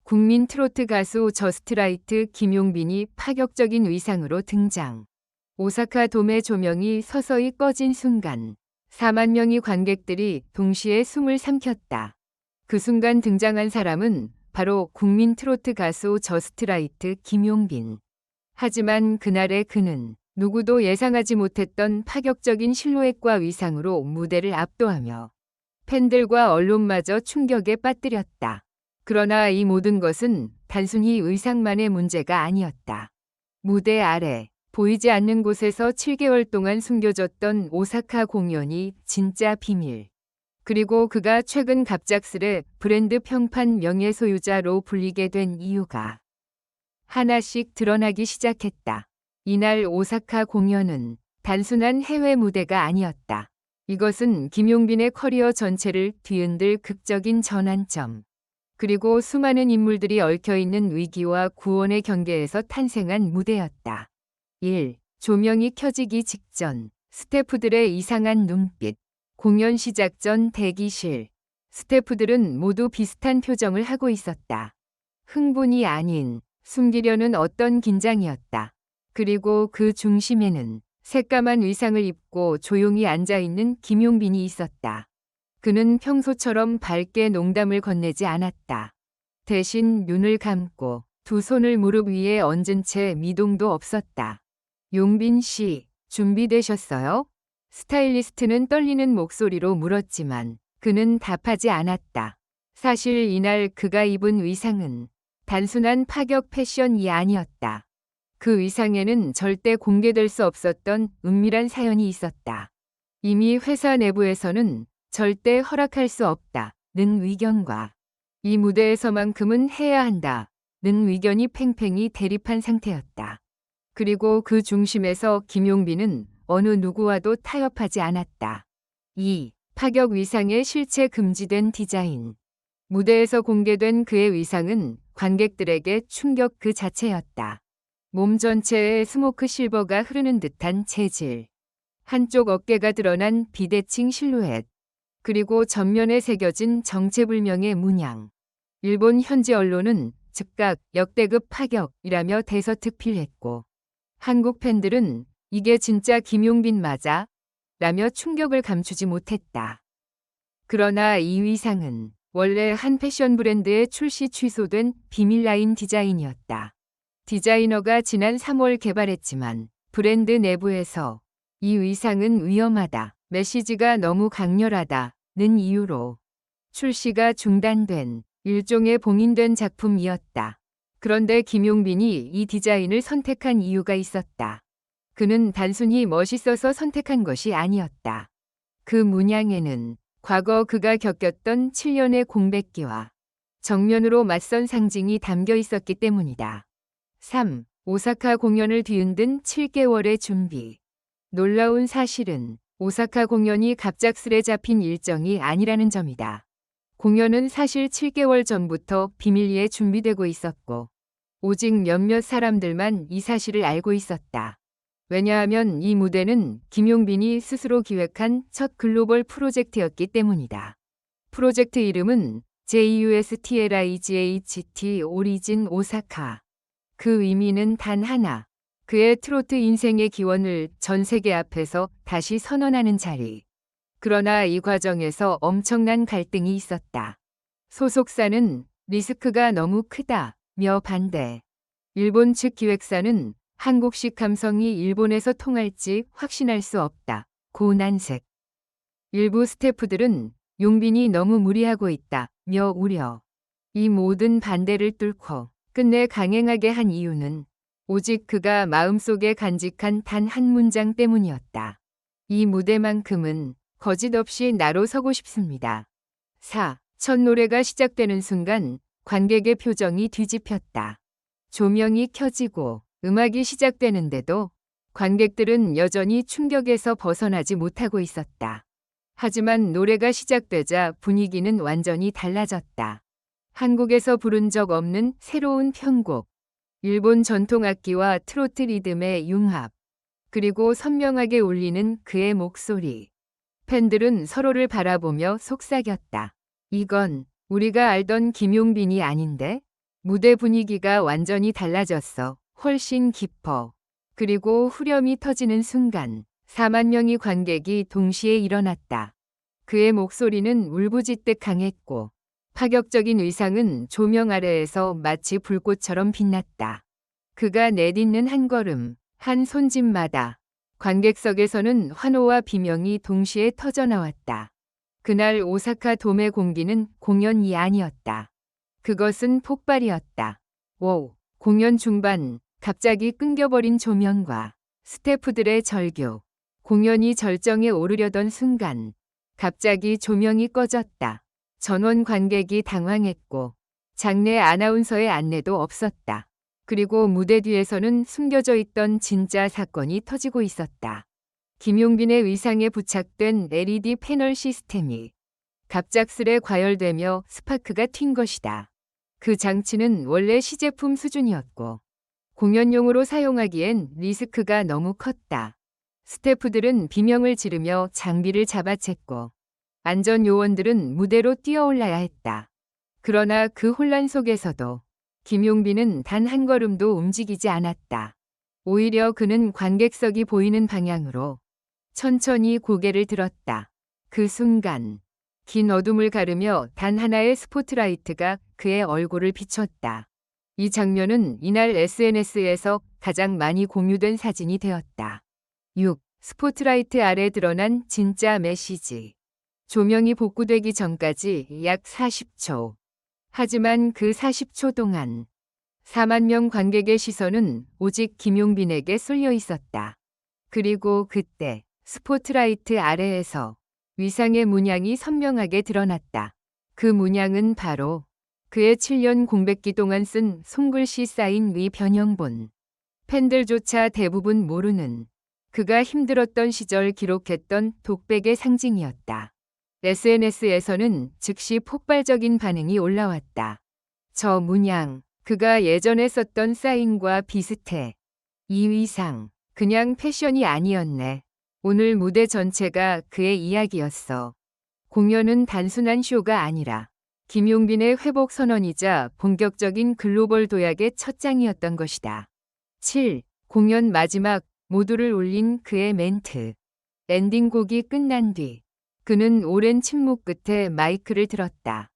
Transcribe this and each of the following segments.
국민 트로트 가수 저스트라이트 김용빈이 파격적인 의상으로 등장. 오사카 돔의 조명이 서서히 꺼진 순간 4만 명의 관객들이 동시에 숨을 삼켰다. 그 순간 등장한 사람은 바로 국민 트로트 가수 저스트라이트 김용빈. 하지만 그날의 그는 누구도 예상하지 못했던 파격적인 실루엣과 위상으로 무대를 압도하며 팬들과 언론마저 충격에 빠뜨렸다. 그러나 이 모든 것은 단순히 의상만의 문제가 아니었다. 무대 아래 보이지 않는 곳에서 7개월 동안 숨겨졌던 오사카 공연이 진짜 비밀. 그리고 그가 최근 갑작스레 브랜드 평판 명예소유자로 불리게 된 이유가 하나씩 드러나기 시작했다. 이날 오사카 공연은 단순한 해외 무대가 아니었다. 이것은 김용빈의 커리어 전체를 뒤흔들 극적인 전환점. 그리고 수많은 인물들이 얽혀있는 위기와 구원의 경계에서 탄생한 무대였다. 1. 조명이 켜지기 직전 스태프들의 이상한 눈빛. 공연 시작 전 대기실. 스태프들은 모두 비슷한 표정을 하고 있었다. 흥분이 아닌 숨기려는 어떤 긴장이었다. 그리고 그 중심에는 새까만 의상을 입고 조용히 앉아있는 김용빈이 있었다. 그는 평소처럼 밝게 농담을 건네지 않았다. 대신 눈을 감고 두 손을 무릎 위에 얹은 채 미동도 없었다. 용빈 씨, 준비되셨어요? 스타일리스트는 떨리는 목소리로 물었지만 그는 답하지 않았다. 사실 이날 그가 입은 의상은 단순한 파격 패션이 아니었다. 그 의상에는 절대 공개될 수 없었던 은밀한 사연이 있었다. 이미 회사 내부에서는 절대 허락할 수 없다는 의견과 이 무대에서만큼은 해야 한다는 의견이 팽팽히 대립한 상태였다. 그리고 그 중심에서 김용빈은 어느 누구와도 타협하지 않았다. 2. 파격 의상의 실체 금지된 디자인. 무대에서 공개된 그의 의상은 관객들에게 충격 그 자체였다. 몸 전체에 스모크 실버가 흐르는 듯한 재질. 한쪽 어깨가 드러난 비대칭 실루엣. 그리고 전면에 새겨진 정체불명의 문양. 일본 현지 언론은 즉각 역대급 파격이라며 대서특필했고 한국 팬들은 이게 진짜 김용빈 맞아? 라며 충격을 감추지 못했다. 그러나 이 의상은 원래 한 패션 브랜드의 출시 취소된 비밀 라인 디자인이었다. 디자이너가 지난 3월 개발했지만 브랜드 내부에서 이 의상은 위험하다, 메시지가 너무 강렬하다는 이유로 출시가 중단된 일종의 봉인된 작품이었다. 그런데 김용빈이 이 디자인을 선택한 이유가 있었다. 그는 단순히 멋있어서 선택한 것이 아니었다. 그 문양에는 과거 그가 겪었던 7년의 공백기와 정면으로 맞선 상징이 담겨 있었기 때문이다. 3. 오사카 공연을 뒤흔든 7개월의 준비. 놀라운 사실은 오사카 공연이 갑작스레 잡힌 일정이 아니라는 점이다. 공연은 사실 7개월 전부터 비밀리에 준비되고 있었고 오직 몇몇 사람들만 이 사실을 알고 있었다. 왜냐하면 이 무대는 김용빈이 스스로 기획한 첫 글로벌 프로젝트였기 때문이다. 프로젝트 이름은 JUSTLIGHT 오리진 오사카. 그 의미는 단 하나. 그의 트로트 인생의 기원을 전 세계 앞에서 다시 선언하는 자리. 그러나 이 과정에서 엄청난 갈등이 있었다. 소속사는 리스크가 너무 크다며 반대. 일본 측 기획사는 한국식 감성이 일본에서 통할지 확신할 수 없다. 고난색. 일부 스태프들은 용빈이 너무 무리하고 있다며 우려. 이 모든 반대를 뚫고 끝내 강행하게 한 이유는 오직 그가 마음속에 간직한 단 한 문장 때문이었다. 이 무대만큼은 거짓 없이 나로 서고 싶습니다. 4. 첫 노래가 시작되는 순간 관객의 표정이 뒤집혔다. 조명이 켜지고 음악이 시작되는데도 관객들은 여전히 충격에서 벗어나지 못하고 있었다. 하지만 노래가 시작되자 분위기는 완전히 달라졌다. 한국에서 부른 적 없는 새로운 편곡, 일본 전통 악기와 트로트 리듬의 융합, 그리고 선명하게 울리는 그의 목소리. 팬들은 서로를 바라보며 속삭였다. 이건 우리가 알던 김용빈이 아닌데? 무대 분위기가 완전히 달라졌어. 훨씬 깊어. 그리고 후렴이 터지는 순간 4만 명의 관객이 동시에 일어났다. 그의 목소리는 울부짖듯 강했고 파격적인 의상은 조명 아래에서 마치 불꽃처럼 빛났다. 그가 내딛는 한 걸음, 한 손짓마다 관객석에서는 환호와 비명이 동시에 터져나왔다. 그날 오사카 돔의 공기는 공연이 아니었다. 그것은 폭발이었다. 오, 공연 중반 갑자기 끊겨버린 조명과 스태프들의 절규. 공연이 절정에 오르려던 순간 갑자기 조명이 꺼졌다. 전원 관객이 당황했고 장내 아나운서의 안내도 없었다. 그리고 무대 뒤에서는 숨겨져 있던 진짜 사건이 터지고 있었다. 김용빈의 의상에 부착된 LED 패널 시스템이 갑작스레 과열되며 스파크가 튄 것이다. 그 장치는 원래 시제품 수준이었고 공연용으로 사용하기엔 리스크가 너무 컸다. 스태프들은 비명을 지르며 장비를 잡아챘고 안전 요원들은 무대로 뛰어올라야 했다. 그러나 그 혼란 속에서도 김용빈은 단 한 걸음도 움직이지 않았다. 오히려 그는 관객석이 보이는 방향으로 천천히 고개를 들었다. 그 순간 긴 어둠을 가르며 단 하나의 스포트라이트가 그의 얼굴을 비췄다. 이 장면은 이날 SNS에서 가장 많이 공유된 사진이 되었다. 6. 스포트라이트 아래 드러난 진짜 메시지. 조명이 복구되기 전까지 약 40초. 하지만 그 40초 동안 4만 명 관객의 시선은 오직 김용빈에게 쏠려 있었다. 그리고 그때 스포트라이트 아래에서 위상의 문양이 선명하게 드러났다. 그 문양은 바로 그의 7년 공백기 동안 쓴 손글씨 쌓인 위 변형본. 팬들조차 대부분 모르는 그가 힘들었던 시절 기록했던 독백의 상징이었다. SNS에서는 즉시 폭발적인 반응이 올라왔다. 저 문양, 그가 예전에 썼던 사인과 비슷해. 이 의상, 그냥 패션이 아니었네. 오늘 무대 전체가 그의 이야기였어. 공연은 단순한 쇼가 아니라 김용빈의 회복 선언이자 본격적인 글로벌 도약의 첫 장이었던 것이다. 7. 공연 마지막 모두를 울린 그의 멘트. 엔딩곡이 끝난 뒤 그는 오랜 침묵 끝에 마이크를 들었다.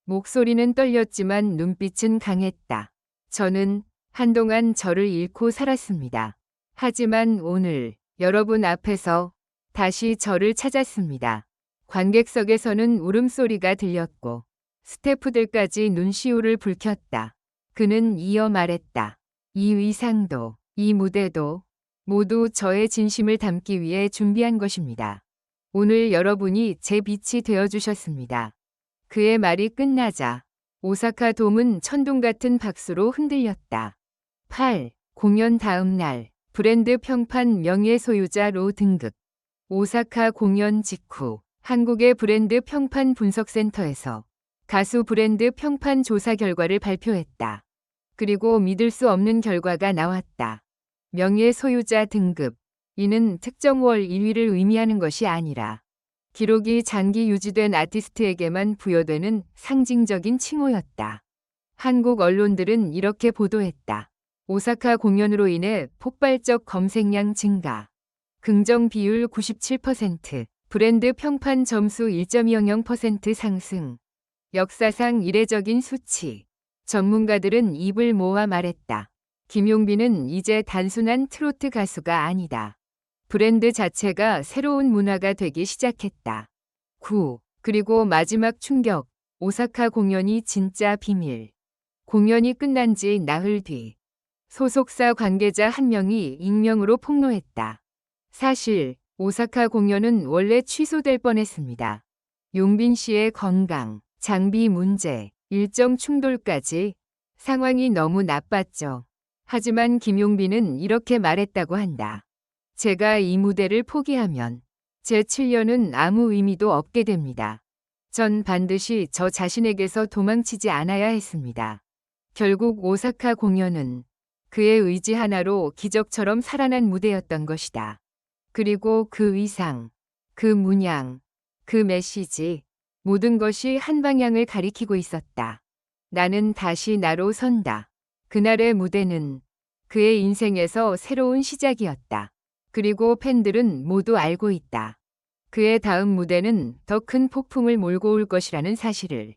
목소리는 떨렸지만 눈빛은 강했다. 저는 한동안 저를 잃고 살았습니다. 하지만 오늘 여러분 앞에서 다시 저를 찾았습니다. 관객석에서는 울음소리가 들렸고 스태프들까지 눈시울을 붉혔다. 그는 이어 말했다. 이 의상도, 이 무대도 모두 저의 진심을 담기 위해 준비한 것입니다. 오늘 여러분이 제 빛이 되어주셨습니다. 그의 말이 끝나자 오사카 돔은 천둥 같은 박수로 흔들렸다. 8. 공연 다음 날 브랜드 평판 명예 소유자로 등극. 오사카 공연 직후 한국의 브랜드 평판 분석센터에서 가수 브랜드 평판 조사 결과를 발표했다. 그리고 믿을 수 없는 결과가 나왔다. 명예 소유자 등급. 이는 특정 월 1위를 의미하는 것이 아니라 기록이 장기 유지된 아티스트에게만 부여되는 상징적인 칭호였다. 한국 언론들은 이렇게 보도했다. 오사카 공연으로 인해 폭발적 검색량 증가. 긍정 비율 97%. 브랜드 평판 점수 1.00% 상승. 역사상 이례적인 수치. 전문가들은 입을 모아 말했다. 김용빈은 이제 단순한 트로트 가수가 아니다. 브랜드 자체가 새로운 문화가 되기 시작했다. 9. 그리고 마지막 충격. 오사카 공연이 진짜 비밀. 공연이 끝난 지 나흘 뒤 소속사 관계자 한 명이 익명으로 폭로했다. 사실 오사카 공연은 원래 취소될 뻔했습니다. 용빈 씨의 건강, 장비 문제, 일정 충돌까지 상황이 너무 나빴죠. 하지만 김용빈은 이렇게 말했다고 한다. 제가 이 무대를 포기하면 제 7년은 아무 의미도 없게 됩니다. 전 반드시 저 자신에게서 도망치지 않아야 했습니다. 결국 오사카 공연은 그의 의지 하나로 기적처럼 살아난 무대였던 것이다. 그리고 그 의상, 그 문양, 그 메시지, 모든 것이 한 방향을 가리키고 있었다. 나는 다시 나로 선다. 그날의 무대는 그의 인생에서 새로운 시작이었다. 그리고 팬들은 모두 알고 있다. 그의 다음 무대는 더 큰 폭풍을 몰고 올 것이라는 사실을.